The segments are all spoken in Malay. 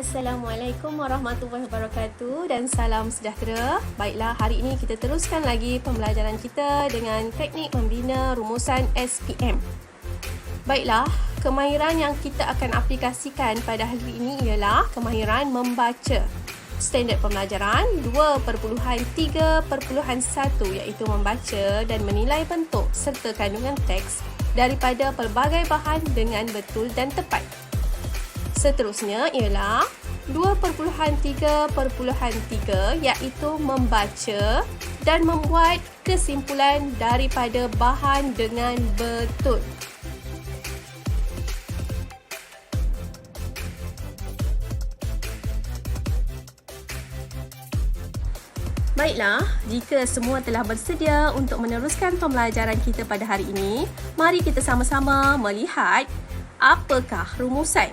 Assalamualaikum warahmatullahi wabarakatuh dan salam sejahtera. Baiklah, hari ini kita teruskan lagi pembelajaran kita dengan teknik membina rumusan SPM. Baiklah, kemahiran yang kita akan aplikasikan pada hari ini ialah kemahiran membaca. Standard pembelajaran 2.3.1 iaitu membaca dan menilai bentuk serta kandungan teks daripada pelbagai bahan dengan betul dan tepat. Seterusnya ialah 2.3.3 iaitu membaca dan membuat kesimpulan daripada bahan dengan betul. Baiklah, jika semua telah bersedia untuk meneruskan pembelajaran kita pada hari ini, mari kita sama-sama melihat apakah rumusan.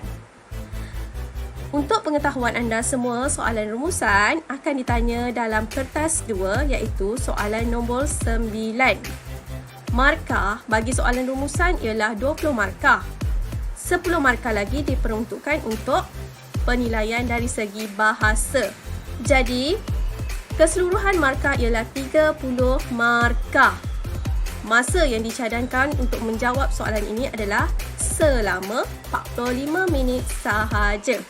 Untuk pengetahuan anda semua, soalan rumusan akan ditanya dalam kertas 2 iaitu soalan nombor 9. Markah bagi soalan rumusan ialah 20 markah. 10 markah lagi diperuntukkan untuk penilaian dari segi bahasa. Jadi, keseluruhan markah ialah 30 markah. Masa yang dicadangkan untuk menjawab soalan ini adalah selama 45 minit sahaja.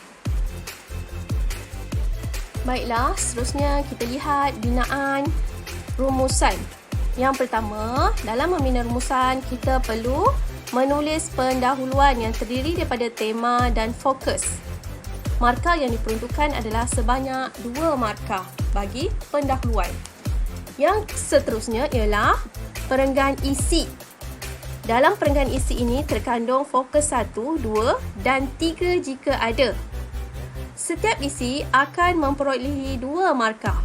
Baiklah, seterusnya kita lihat binaan rumusan. Yang pertama, dalam membina rumusan, kita perlu menulis pendahuluan yang terdiri daripada tema dan fokus. Markah yang diperuntukkan adalah sebanyak 2 markah bagi pendahuluan. Yang seterusnya ialah perenggan isi. Dalam perenggan isi ini terkandung fokus 1, 2 dan 3 jika ada. Setiap isi akan memperolehi 2 markah.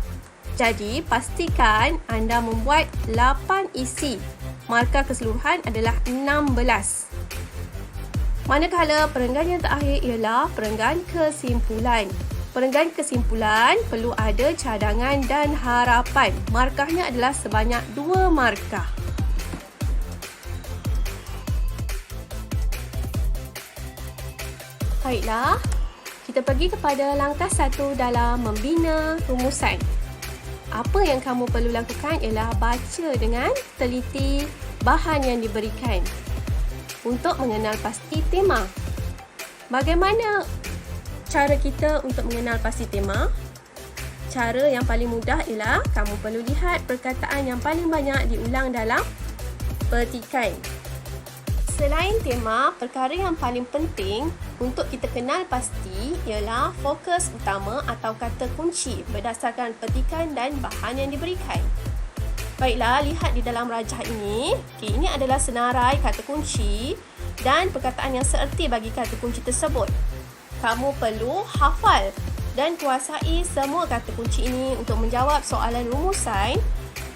Jadi, pastikan anda membuat 8 isi. Markah keseluruhan adalah 16. Manakala perenggan yang terakhir ialah perenggan kesimpulan. Perenggan kesimpulan perlu ada cadangan dan harapan. Markahnya adalah sebanyak 2 markah. Baiklah, kita pergi kepada langkah 1 dalam membina rumusan. Apa yang kamu perlu lakukan ialah baca dengan teliti bahan yang diberikan untuk mengenal pasti tema. Bagaimana cara kita untuk mengenal pasti tema? Cara yang paling mudah ialah kamu perlu lihat perkataan yang paling banyak diulang dalam petikan. Selain tema, perkara yang paling penting untuk kita kenal pasti ialah fokus utama atau kata kunci berdasarkan petikan dan bahan yang diberikan. Baiklah, lihat di dalam rajah ini. Ini adalah senarai kata kunci dan perkataan yang seerti bagi kata kunci tersebut. Kamu perlu hafal dan kuasai semua kata kunci ini untuk menjawab soalan rumusan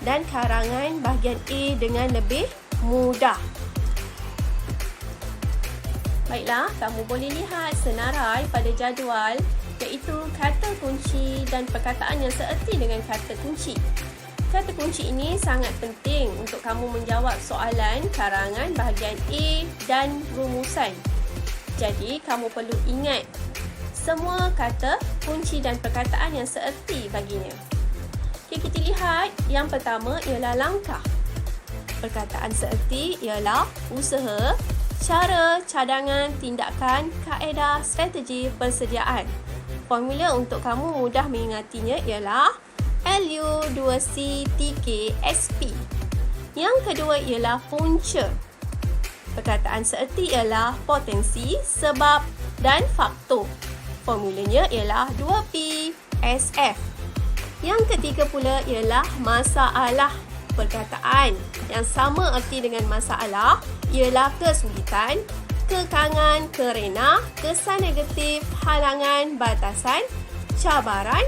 dan karangan bahagian A dengan lebih mudah. Baiklah, kamu boleh lihat senarai pada jadual iaitu kata kunci dan perkataan yang seerti dengan kata kunci. Kata kunci ini sangat penting untuk kamu menjawab soalan karangan bahagian A dan rumusan. Jadi, kamu perlu ingat semua kata kunci dan perkataan yang seerti baginya. Okay, kita lihat yang pertama ialah langkah. Perkataan seerti ialah usaha, cara, cadangan, tindakan, kaedah, strategi, persediaan. Formula untuk kamu mudah mengingatinya ialah LU2C3SP. Yang kedua ialah punca. Perkataan seerti ialah potensi, sebab dan faktor. Formulanya ialah 2PSF. Yang ketiga pula ialah masalah. Perkataan yang sama erti dengan masalah ialah kesulitan, kekangan, kerena, kesan negatif, halangan, batasan, cabaran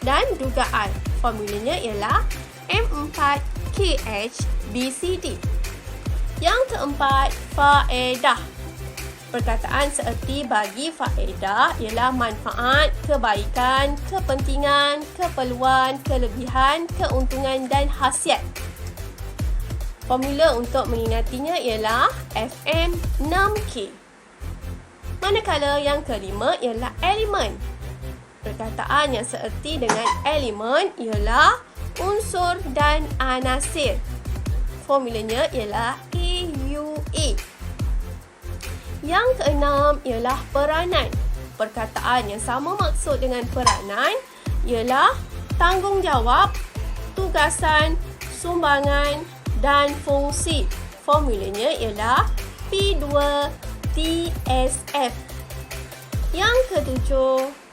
dan dugaan. Formulanya ialah M4KHBCD. Yang keempat, faedah. Perkataan seerti bagi faedah ialah manfaat, kebaikan, kepentingan, keperluan, kelebihan, keuntungan dan khasiat. Formula untuk mengingatinya ialah FM6K. Manakala yang kelima ialah elemen. Perkataan yang seerti dengan elemen ialah unsur dan anasir. Formulanya ialah AUA. Yang keenam ialah peranan. Perkataan yang sama maksud dengan peranan ialah tanggungjawab, tugasan, sumbangan dan fungsi. Formulanya ialah P2TSF. Yang ketujuh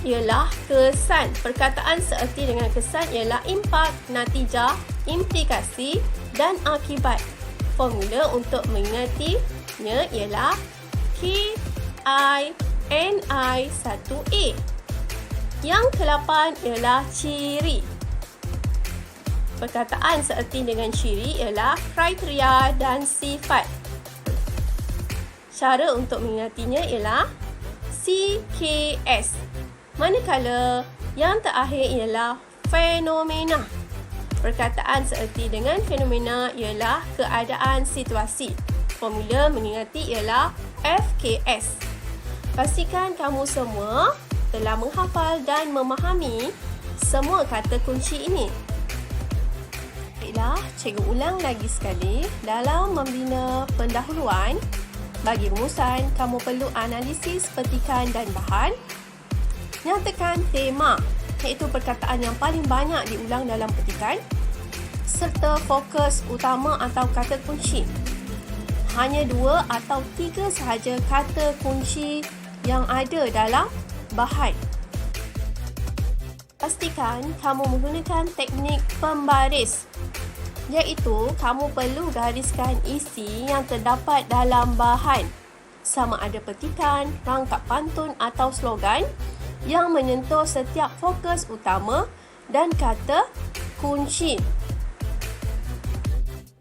ialah kesan. Perkataan seerti dengan kesan ialah impak, natijah, implikasi dan akibat. Formula untuk mengingatinya ialah KINI1A. Yang ke-8 ialah ciri. Perkataan seerti dengan ciri ialah kriteria dan sifat. Cara untuk mengingatinya ialah CKS. Manakala yang terakhir ialah fenomena. Perkataan seerti dengan fenomena ialah keadaan situasi. Formula mengingati ialah FKS. Pastikan kamu semua telah menghafal dan memahami semua kata kunci ini. Baiklah, cikgu ulang lagi sekali. Dalam membina pendahuluan, bagi rumusan, kamu perlu analisis petikan dan bahan. Nyatakan tema, iaitu perkataan yang paling banyak diulang dalam petikan, serta fokus utama atau kata kunci. Hanya 2 atau 3 sahaja kata kunci yang ada dalam bahan. Pastikan kamu menggunakan teknik pembaris, iaitu kamu perlu gariskan isi yang terdapat dalam bahan, sama ada petikan, rangkap pantun atau slogan yang menyentuh setiap fokus utama dan kata kunci.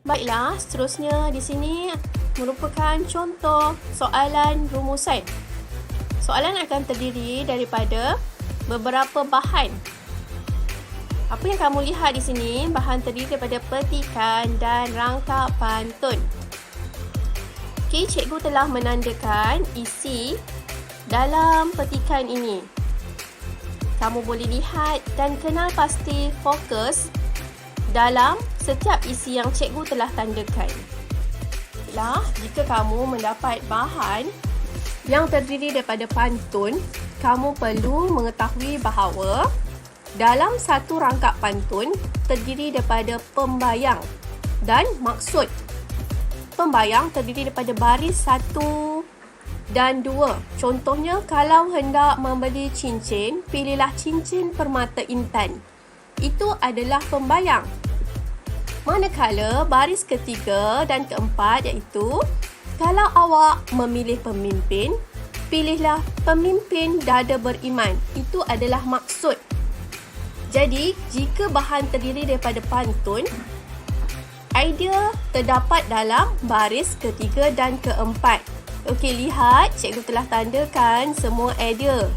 Baiklah, seterusnya di sini merupakan contoh soalan rumusan. Soalan akan terdiri daripada beberapa bahan. Apa yang kamu lihat di sini, bahan terdiri daripada petikan dan rangkap pantun. Okey, cikgu telah menandakan isi dalam petikan ini. Kamu boleh lihat dan kenal pasti fokus dalam setiap isi yang cikgu telah tandakan. Baiklah, jika kamu mendapat bahan yang terdiri daripada pantun, kamu perlu mengetahui bahawa dalam satu rangkap pantun terdiri daripada pembayang dan maksud. Pembayang terdiri daripada baris 1 dan 2. Contohnya, kalau hendak membeli cincin, pilihlah cincin permata intan. Itu adalah pembayang. Manakala baris ketiga dan keempat iaitu, kalau awak memilih pemimpin, pilihlah pemimpin dada beriman. Itu adalah maksud. Jadi, jika bahan terdiri daripada pantun, idea terdapat dalam baris ketiga dan keempat. Okey, lihat, cikgu telah tandakan semua idea.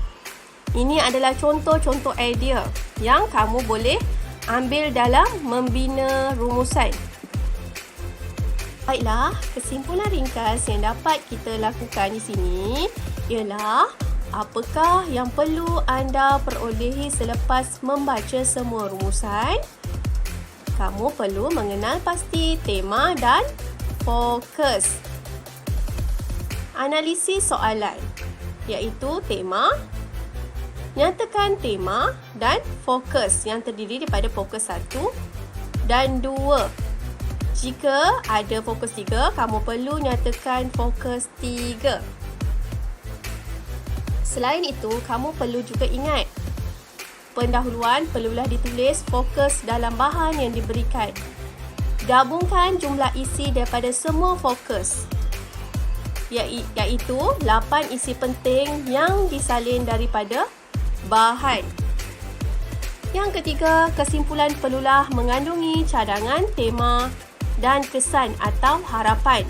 Ini adalah contoh-contoh idea yang kamu boleh ambil dalam membina rumusan. Baiklah, kesimpulan ringkas yang dapat kita lakukan di sini ialah apakah yang perlu anda perolehi selepas membaca semua rumusan? Kamu perlu mengenal pasti tema dan fokus. Analisis soalan, iaitu tema, nyatakan tema dan fokus yang terdiri daripada fokus 1 dan 2. Jika ada fokus 3, kamu perlu nyatakan fokus 3. Selain itu, kamu perlu juga ingat, pendahuluan perlulah ditulis fokus dalam bahan yang diberikan. Gabungkan jumlah isi daripada semua fokus, iaitu 8 isi penting yang disalin daripada bahan. Yang ketiga, kesimpulan perlulah mengandungi cadangan, tema dan kesan atau harapan.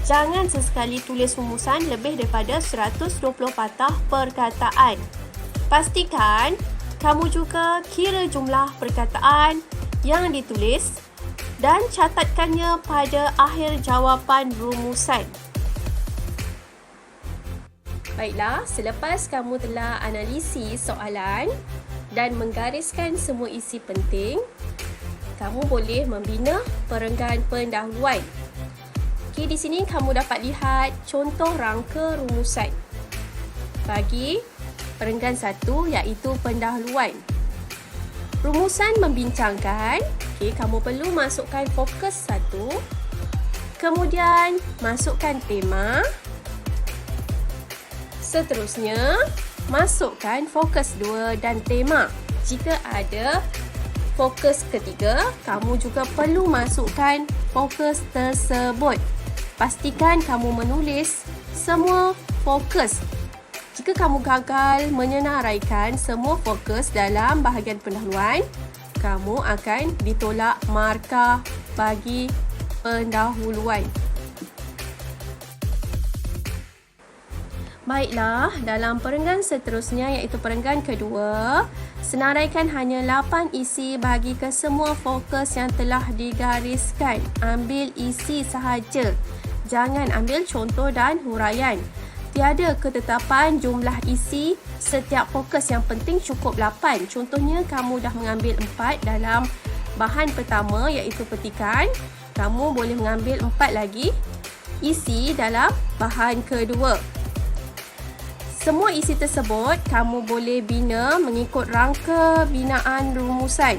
Jangan sesekali tulis rumusan lebih daripada 120 patah perkataan. Pastikan kamu juga kira jumlah perkataan yang ditulis dan catatkannya pada akhir jawapan rumusan. Baiklah, selepas kamu telah analisis soalan dan menggariskan semua isi penting, kamu boleh membina perenggan pendahuluan. Okey, di sini kamu dapat lihat contoh rangka rumusan. Bagi perenggan 1 iaitu pendahuluan. Rumusan membincangkan, okey, kamu perlu masukkan fokus 1, kemudian masukkan tema. Seterusnya, masukkan fokus 2 dan tema. Jika ada fokus ketiga, kamu juga perlu masukkan fokus tersebut. Pastikan kamu menulis semua fokus. Jika kamu gagal menyenaraikan semua fokus dalam bahagian pendahuluan, kamu akan ditolak markah bagi pendahuluan. Baiklah, dalam perenggan seterusnya iaitu perenggan kedua, senaraikan hanya 8 isi bagi kesemua fokus yang telah digariskan. Ambil isi sahaja. Jangan ambil contoh dan huraian. Tiada ketetapan jumlah isi setiap fokus, yang penting cukup 8. Contohnya, kamu dah mengambil 4 dalam bahan pertama iaitu petikan. Kamu boleh mengambil 4 lagi isi dalam bahan kedua. Semua isi tersebut kamu boleh bina mengikut rangka binaan rumusan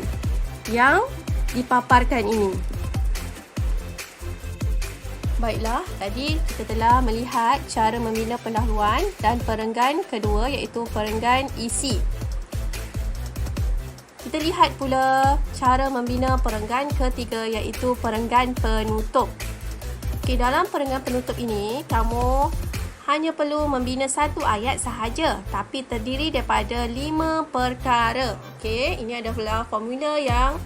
yang dipaparkan ini. Baiklah, tadi kita telah melihat cara membina pendahuluan dan perenggan kedua iaitu perenggan isi. Kita lihat pula cara membina perenggan ketiga iaitu perenggan penutup. Okey, dalam perenggan penutup ini, kamu hanya perlu membina satu ayat sahaja, tapi terdiri daripada 5 perkara. Okey, ini adalah formula yang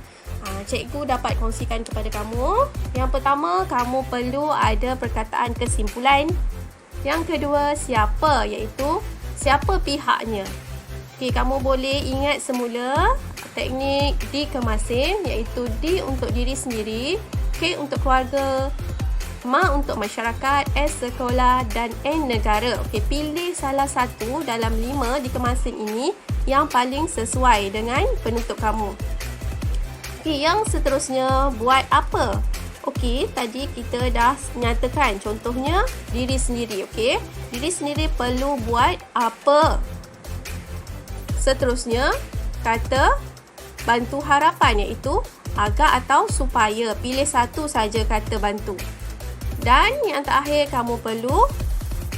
cikgu dapat kongsikan kepada kamu. Yang pertama, kamu perlu ada perkataan kesimpulan. Yang kedua, siapa, iaitu siapa pihaknya. Okey, kamu boleh ingat semula teknik D kemasin, iaitu D untuk diri sendiri, K untuk keluarga, M untuk masyarakat, S sekolah dan N negara. Okey, pilih salah satu dalam 5 di kemasin ini yang paling sesuai dengan penutup kamu. Okey, yang seterusnya, buat apa? Okey, tadi kita dah nyatakan contohnya diri sendiri. Okey, diri sendiri perlu buat apa? Seterusnya, kata bantu harapan iaitu agar atau supaya. Pilih satu saja kata bantu. Dan yang terakhir, kamu perlu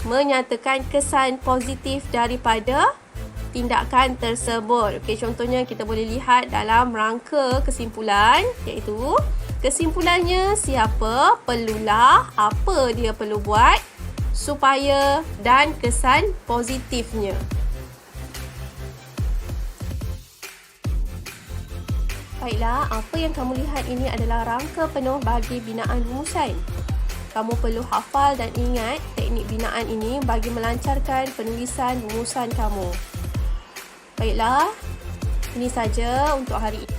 menyatakan kesan positif daripada tindakan tersebut. Okey, contohnya kita boleh lihat dalam rangka kesimpulan, iaitu kesimpulannya siapa, perlulah, apa dia perlu buat, supaya dan kesan positifnya. Baiklah, apa yang kamu lihat ini adalah rangka penuh bagi binaan rumusan. Kamu perlu hafal dan ingat teknik binaan ini bagi melancarkan penulisan rumusan kamu. Baiklah, ini saja untuk hari ini.